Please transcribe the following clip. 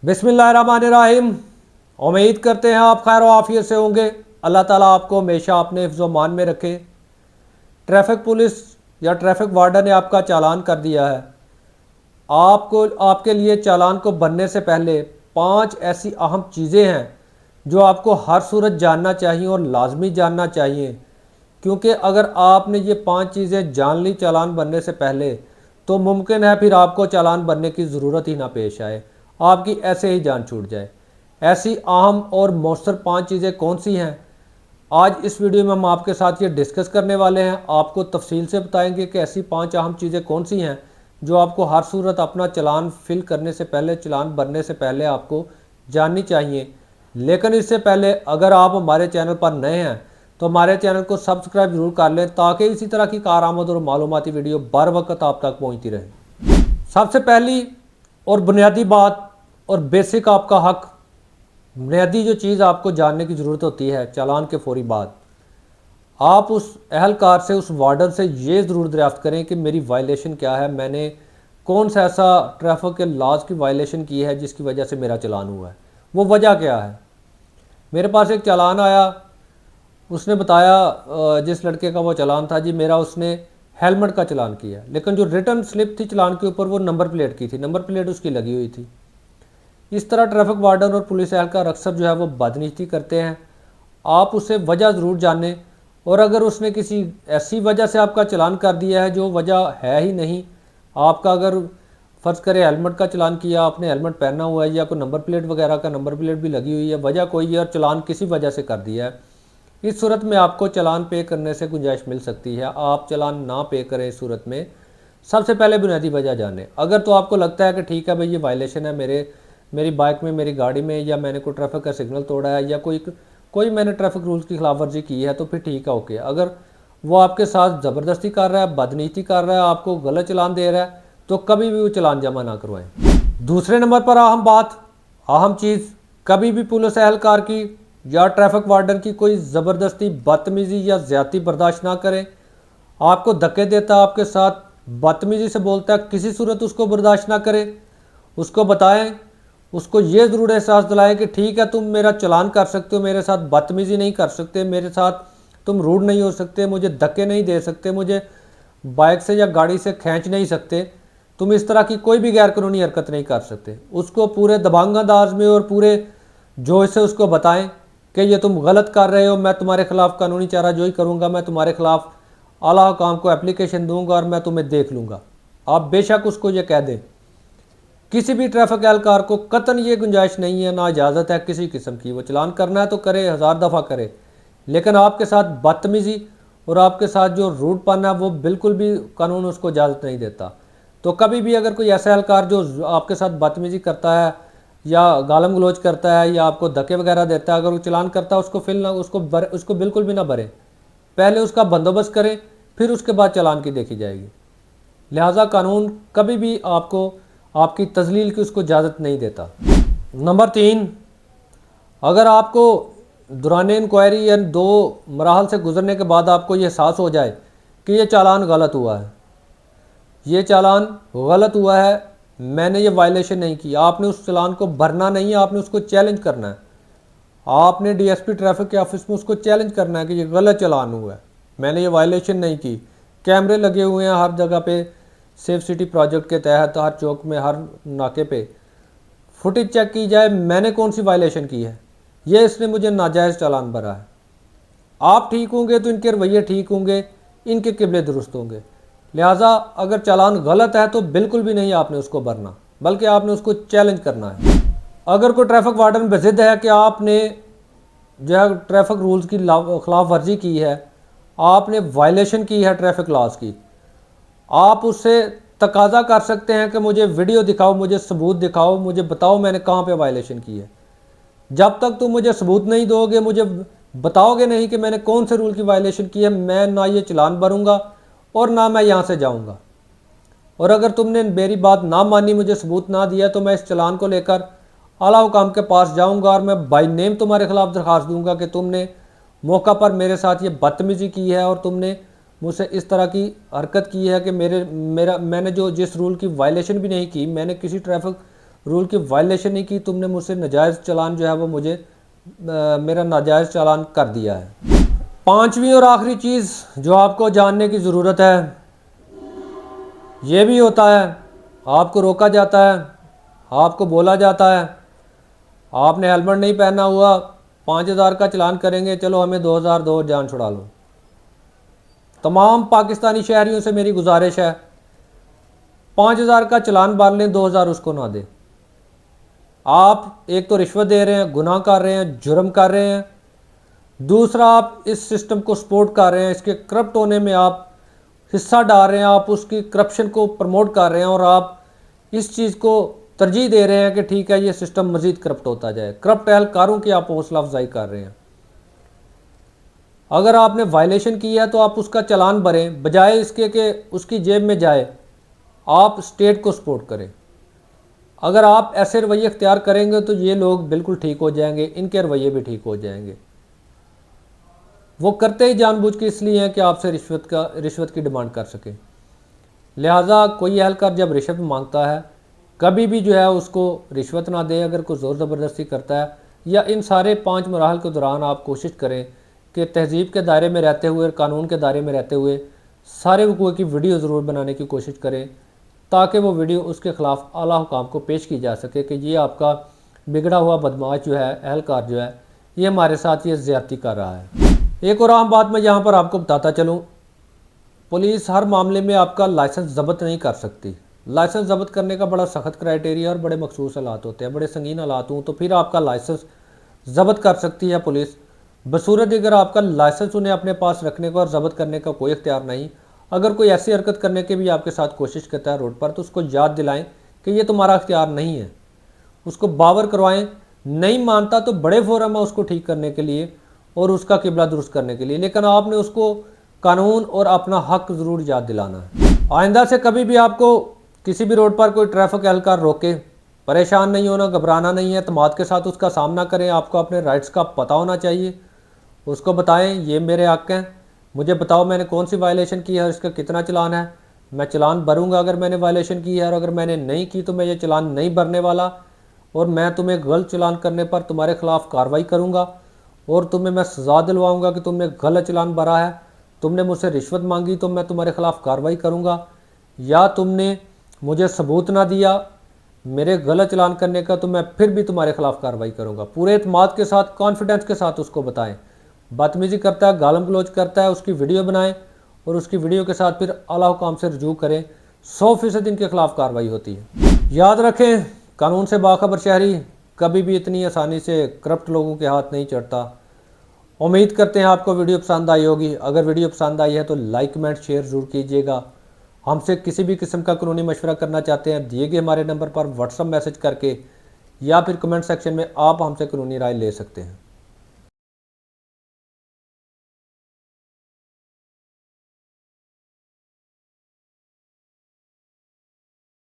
बिस्मिल्लाहिर्रहमानिर्रहीम। उम्मीद करते हैं आप खैर आफियत से होंगे। अल्लाह ताला आपको हमेशा अपने हिफ्ज़ मान में रखे। ट्रैफिक पुलिस या ट्रैफिक वार्डन ने आपका चालान कर दिया है। आपको आपके लिए चालान को भरने से पहले 5 ऐसी अहम चीज़ें हैं जो आपको हर सूरत जानना चाहिए और लाजमी जानना चाहिए, क्योंकि अगर आपने ये 5 चीज़ें जान ली चालान भरने से पहले तो मुमकिन है फिर आपको चालान भरने की ज़रूरत ही ना पेश आए, आपकी ऐसे ही जान छूट जाए। ऐसी अहम और मौसर 5 चीज़ें कौन सी हैं, आज इस वीडियो में हम आपके साथ ये डिस्कस करने वाले हैं। आपको तफसील से बताएंगे कि ऐसी 5 अहम चीज़ें कौन सी हैं जो आपको हर सूरत अपना चालान फिल करने से पहले, चालान भरने से पहले आपको जाननी चाहिए। लेकिन इससे पहले अगर आप हमारे चैनल पर नए हैं तो हमारे चैनल को सब्सक्राइब जरूर कर लें, ताकि इसी तरह की कारआमद और मालूमाती वीडियो बर वक्त आप तक पहुंचती रहे। सबसे पहली और बुनियादी बात और बेसिक आपका हक, बुनियादी जो चीज़ आपको जानने की ज़रूरत होती है चालान के फौरी बाद, आप उस अहलकार से, उस वार्डन से ये ज़रूर दरियाफ्त करें कि मेरी वायलेशन क्या है, मैंने कौन सा ऐसा ट्रैफिक के लॉज की वायलेशन की है जिसकी वजह से मेरा चालान हुआ है, वो वजह क्या है। मेरे पास एक चालान आया, उसने बताया जिस लड़के का वो चालान था जी मेरा, उसने हेलमेट का चालान किया, लेकिन जो रिटर्न स्लिप थी चालान के ऊपर वो नंबर प्लेट की थी, नंबर प्लेट उसकी लगी हुई थी। इस तरह ट्रैफिक वार्डन और पुलिस एहलकार अक्सर जो है वो बदनीति करते हैं। आप उससे वजह ज़रूर जानें, और अगर उसने किसी ऐसी वजह से आपका चालान कर दिया है जो वजह है ही नहीं, आपका अगर फ़र्ज़ करें हेलमेट का चालान किया, आपने हेलमेट पहना हुआ है या कोई नंबर प्लेट वगैरह का नंबर प्लेट भी लगी हुई है, वजह कोई है और चालान किसी वजह से कर दिया है, इस सूरत में आपको चालान पे करने से गुंजाइश मिल सकती है। आप चालान ना पे करें इस सूरत में सबसे पहले बुनियादी वजह जानें। अगर तो आपको लगता है कि ठीक है भाई ये वायलेशन है मेरी बाइक में, मेरी गाड़ी में, या मैंने कोई ट्रैफिक का सिग्नल तोड़ा है या कोई मैंने ट्रैफिक रूल्स की खिलाफ वर्जी की है, तो फिर ठीक है, ओके। अगर वो आपके साथ ज़बरदस्ती कर रहा है, बदनीति कर रहा है, आपको गलत चालान दे रहा है, तो कभी भी वो चालान जमा ना करवाएं। दूसरे नंबर पर अहम बात, अहम चीज़, कभी भी पुलिस एहलकार की या ट्रैफिक वार्डन की कोई ज़बरदस्ती, बदतमीज़ी या ज़्यादती बर्दाश्त ना करें। आपको धक्के देता है, आपके साथ बदतमीज़ी से बोलता है, किसी सूरत उसको बर्दाश्त ना करें। उसको बताएं, उसको ये ज़रूर एहसास दिलाएं कि ठीक है तुम मेरा चालान कर सकते हो, मेरे साथ बदतमीज़ी नहीं कर सकते, मेरे साथ तुम रूड नहीं हो सकते, मुझे धक्के नहीं दे सकते, मुझे बाइक से या गाड़ी से खींच नहीं सकते, तुम इस तरह की कोई भी गैर कानूनी हरकत नहीं कर सकते। उसको पूरे दबंग अंदाज में और पूरे जोश से उसको बताएं कि ये तुम गलत कर रहे हो, मैं तुम्हारे खिलाफ कानूनी चाराजोई करूंगा, मैं तुम्हारे खिलाफ आला हुकाम को एप्लीकेशन दूंगा और मैं तुम्हें देख लूँगा। आप बेशक उसको ये कह दें। किसी भी ट्रैफिक एहलकार को कतन ये गुंजाइश नहीं है, ना इजाज़त है किसी किस्म की। वो चालान करना है तो करे, 1000 दफ़ा करे, लेकिन आपके साथ बदतमीज़ी और आपके साथ जो रूडपन है वो बिल्कुल भी कानून उसको इजाज़त नहीं देता। तो कभी भी अगर कोई ऐसा एहलकार जो आपके साथ बदतमीज़ी करता है या गालम गलोच करता है या आपको धक्के वगैरह देता है, अगर वो चालान करता है उसको बिल्कुल भी ना भरें। पहले उसका बंदोबस्त करें, फिर उसके बाद चालान की देखी जाएगी। लिहाजा कानून कभी भी आपको आपकी तजलील की उसको इजाज़त नहीं देता। नंबर 3, अगर आपको दौरान इंक्वायरी या 2 मराहल से गुजरने के बाद आपको ये एहसास हो जाए कि ये चालान गलत हुआ है, ये चालान गलत हुआ है, मैंने ये वायलेशन नहीं की, आपने उस चालान को भरना नहीं है, आपने उसको चैलेंज करना है। आपने डीएसपी ट्रैफिक के ऑफिस में उसको चैलेंज करना है कि ये गलत चालान हुआ है, मैंने ये वायलेशन नहीं की। कैमरे लगे हुए हैं हर जगह पे, सेफ सिटी प्रोजेक्ट के तहत हर चौक में, हर नाके पे फुटेज चेक की जाए, मैंने कौन सी वायलेशन की है, ये इसने मुझे नाजायज़ चालान भरा है। आप ठीक होंगे तो इनके रवैये ठीक होंगे, इनके किबले दुरुस्त होंगे। लिहाजा अगर चालान गलत है तो बिल्कुल भी नहीं आपने उसको भरना, बल्कि आपने उसको चैलेंज करना है। अगर कोई ट्रैफिक वार्डन बेजिद है कि आपने जो है ट्रैफिक रूल्स की खिलाफ वर्जी की है, आपने वायलेशन की है ट्रैफिक लॉज की, आप उससे तकाजा कर सकते हैं कि मुझे वीडियो दिखाओ, मुझे सबूत दिखाओ, मुझे बताओ मैंने कहाँ पे वायलेशन की है। जब तक तुम मुझे सबूत नहीं दोगे, मुझे बताओगे नहीं कि मैंने कौन से रूल की वायलेशन की है, मैं ना ये चालान भरूंगा और ना मैं यहाँ से जाऊँगा। और अगर तुमने मेरी बात ना मानी, मुझे सबूत ना दिया, तो मैं इस चालान को लेकर आला हुकाम के पास जाऊँगा और मैं बाई नेम तुम्हारे खिलाफ दरख्वास्त दूँगा कि तुमने मौका पर मेरे साथ ये बदतमीज़ी की है और तुमने मुझसे इस तरह की हरकत की है कि मैंने जिस रूल की वायलेशन भी नहीं की, मैंने किसी ट्रैफिक रूल की वायलेशन नहीं की, तुमने मुझसे नाजायज़ चालान जो है वो मुझे मेरा नाजायज़ चालान कर दिया है। पांचवी और आखिरी चीज़ जो आपको जानने की ज़रूरत है, ये भी होता है आपको रोका जाता है, आपको बोला जाता है आपने हेलमेट नहीं पहना हुआ, 5,000 का चालान करेंगे, चलो हमें 2,000 दो, जान छुड़ा लो। तमाम पाकिस्तानी शहरियों से मेरी गुजारिश है, 5,000 का चालान भर लें, 2,000 उसको ना दें। आप एक तो रिश्वत दे रहे हैं, गुनाह कर रहे हैं, जुर्म कर रहे हैं, दूसरा आप इस सिस्टम को सपोर्ट कर रहे हैं, इसके करप्ट होने में आप हिस्सा डाल रहे हैं, आप उसकी करप्शन को प्रमोट कर रहे हैं और आप इस चीज़ को तरजीह दे रहे हैं कि ठीक है ये सिस्टम मज़ीद करप्ट होता जाए। करप्ट एहलकारों की आप हौसला अफजाई कर रहे हैं। अगर आपने वायलेशन किया है तो आप उसका चालान भरें, बजाय इसके कि उसकी जेब में जाए, आप स्टेट को सपोर्ट करें। अगर आप ऐसे रवैये अख्तियार करेंगे तो ये लोग बिल्कुल ठीक हो जाएंगे, इनके रवैये भी ठीक हो जाएंगे। वो करते ही जानबूझ के इसलिए हैं कि आपसे रिश्वत की डिमांड कर सके। लिहाजा कोई एहलकार जब रिश्वत मांगता है कभी भी जो है उसको रिश्वत ना दे। अगर कोई ज़ोर ज़बरदस्ती करता है या इन सारे 5 मराहल के दौरान आप कोशिश करें कि तहजीब के दायरे में रहते हुए, कानून के दायरे में रहते हुए सारे वकूअ की वीडियो ज़रूर बनाने की कोशिश करें, ताकि वो वीडियो उसके ख़िलाफ़ आला हुकाम को पेश की जा सके कि ये आपका बिगड़ा हुआ बदमाश जो है, एहलकार जो है, ये हमारे साथ ये ज़्यादती कर रहा है। एक और अहम बात मैं यहाँ पर आपको बताता चलूँ, पुलिस हर मामले में आपका लाइसेंस ज़ब्त नहीं कर सकती। लाइसेंस ज़ब्त करने का बड़ा सख्त क्राइटेरिया और बड़े मखसूस हालात होते हैं, बड़े संगीन हालात हों तो फिर आपका लाइसेंस ज़ब्त कर सकती है पुलिस। बसूरत अगर आपका लाइसेंस उन्हें अपने पास रखने का और ज़ब्त करने का कोई इख्तियार नहीं। अगर कोई ऐसी हरकत करने की भी आपके साथ कोशिश करता है रोड पर तो उसको याद दिलाएं कि ये तुम्हारा इख्तियार नहीं है, उसको बावर करवाएं। नहीं मानता तो बड़े फोरम है उसको ठीक करने के लिए और उसका किबला दुरुस्त करने के लिए, लेकिन आपने उसको कानून और अपना हक ज़रूर याद दिलाना है। आइंदा से कभी भी आपको किसी भी रोड पर कोई ट्रैफिक एहलकार रोके, परेशान नहीं होना, घबराना नहीं है, तमाद के साथ उसका सामना करें। आपको अपने राइट्स का पता होना चाहिए, उसको बताएं ये मेरे हक हैं, मुझे बताओ मैंने कौन सी वायलेशन की है, इसका कितना चालान है, मैं चालान भरूंगा अगर मैंने वायलेशन की है, और अगर मैंने नहीं की तो मैं ये चालान नहीं भरने वाला, और मैं तुम्हें गलत चालान करने पर तुम्हारे खिलाफ़ कार्रवाई करूँगा और तुम्हें मैं सज़ा दिलवाऊँगा कि तुमने गलत चालान भरा है। तुमने मुझसे रिश्वत मांगी तो मैं तुम्हारे खिलाफ़ कार्रवाई करूँगा, या तुमने मुझे सबूत ना दिया मेरे गलत चालान करने का तो मैं फिर भी तुम्हारे खिलाफ़ कार्रवाई करूँगा। पूरे एतमाद के साथ, कॉन्फिडेंस के साथ उसको बताएं। बदतमीज़ी करता है, गालम गलोच करता है, उसकी वीडियो बनाएं और उसकी वीडियो के साथ फिर आला हुकाम से रजू करें। 100% इनके खिलाफ़ कार्रवाई होती है। याद रखें, कानून से बाखबर शहरी कभी भी इतनी आसानी से करप्ट लोगों के हाथ नहीं चढ़ता। उम्मीद करते हैं आपको वीडियो पसंद आई होगी। अगर वीडियो पसंद आई है तो लाइक, कमेंट, शेयर ज़रूर कीजिएगा। हमसे किसी भी किस्म का कानूनी मशवरा करना चाहते हैं, दिए गए हमारे नंबर पर व्हाट्सएप मैसेज करके या फिर कमेंट सेक्शन में आप हमसे कानूनी राय ले सकते हैं।